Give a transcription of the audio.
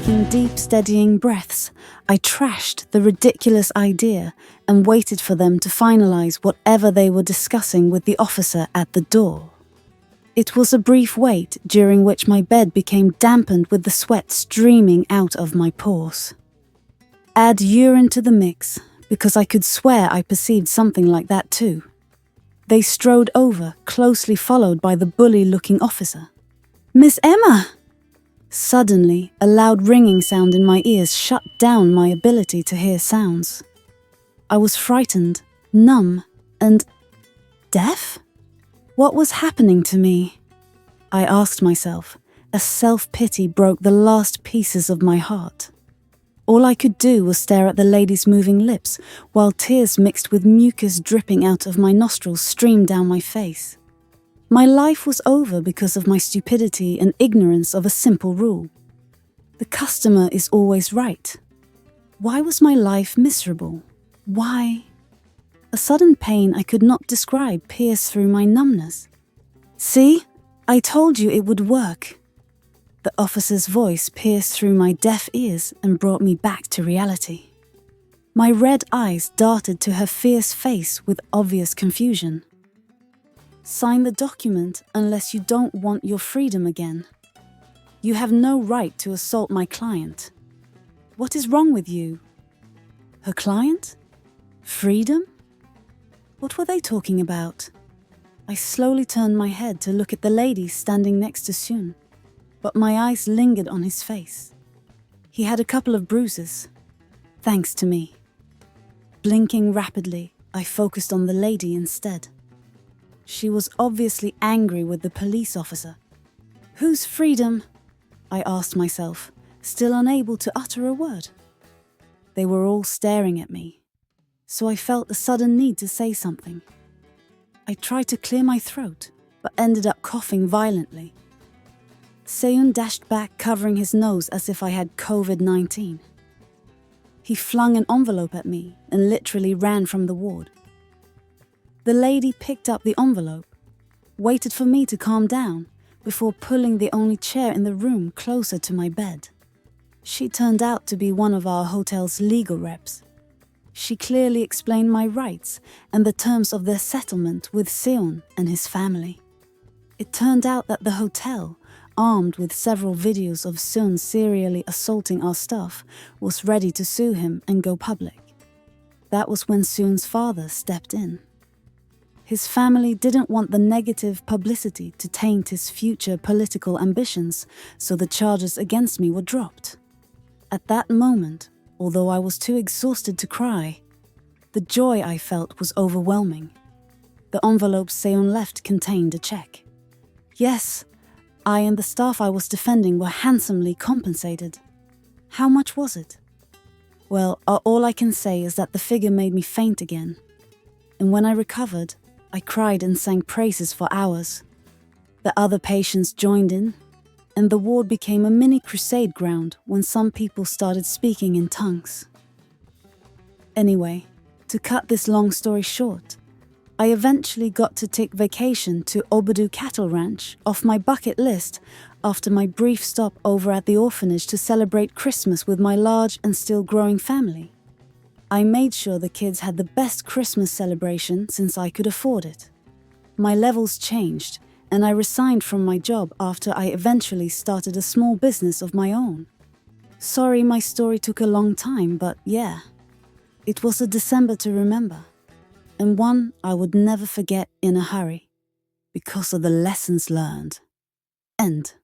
Taking deep, steadying breaths, I trashed the ridiculous idea and waited for them to finalize whatever they were discussing with the officer at the door. It was a brief wait during which my bed became dampened with the sweat streaming out of my pores. Add urine to the mix, because I could swear I perceived something like that too. They strode over, closely followed by the bully-looking officer. "Miss Emma!" Suddenly, a loud ringing sound in my ears shut down my ability to hear sounds. I was frightened, numb, and deaf? What was happening to me? I asked myself, as self-pity broke the last pieces of my heart. All I could do was stare at the lady's moving lips, while tears mixed with mucus dripping out of my nostrils streamed down my face. My life was over because of my stupidity and ignorance of a simple rule. The customer is always right. Why was my life miserable? Why? A sudden pain I could not describe pierced through my numbness. "See? I told you it would work." The officer's voice pierced through my deaf ears and brought me back to reality. My red eyes darted to her fierce face with obvious confusion. "Sign the document unless you don't want your freedom again. You have no right to assault my client. What is wrong with you?" Her client? Freedom? What were they talking about? I slowly turned my head to look at the lady standing next to Soon, but my eyes lingered on his face. He had a couple of bruises, thanks to me. Blinking rapidly, I focused on the lady instead. She was obviously angry with the police officer. "Whose freedom?" I asked myself, still unable to utter a word. They were all staring at me, so I felt a sudden need to say something. I tried to clear my throat, but ended up coughing violently. Seun dashed back, covering his nose as if I had COVID-19. He flung an envelope at me and literally ran from the ward. The lady picked up the envelope, waited for me to calm down before pulling the only chair in the room closer to my bed. She turned out to be one of our hotel's legal reps. She clearly explained my rights and the terms of their settlement with Seon and his family. It turned out that the hotel, armed with several videos of Seon serially assaulting our staff, was ready to sue him and go public. That was when Seon's father stepped in. His family didn't want the negative publicity to taint his future political ambitions, so the charges against me were dropped. At that moment, although I was too exhausted to cry, the joy I felt was overwhelming. The envelope Seon left contained a check. Yes, I and the staff I was defending were handsomely compensated. How much was it? Well, all I can say is that the figure made me faint again. And when I recovered, I cried and sang praises for hours. The other patients joined in, and the ward became a mini crusade ground when some people started speaking in tongues. Anyway, to cut this long story short, I eventually got to take vacation to Obudu Cattle Ranch off my bucket list after my brief stop over at the orphanage to celebrate Christmas with my large and still growing family. I made sure the kids had the best Christmas celebration since I could afford it. My levels changed, and I resigned from my job after I eventually started a small business of my own. Sorry my story took a long time, but yeah, it was a December to remember, and one I would never forget in a hurry, because of the lessons learned. End.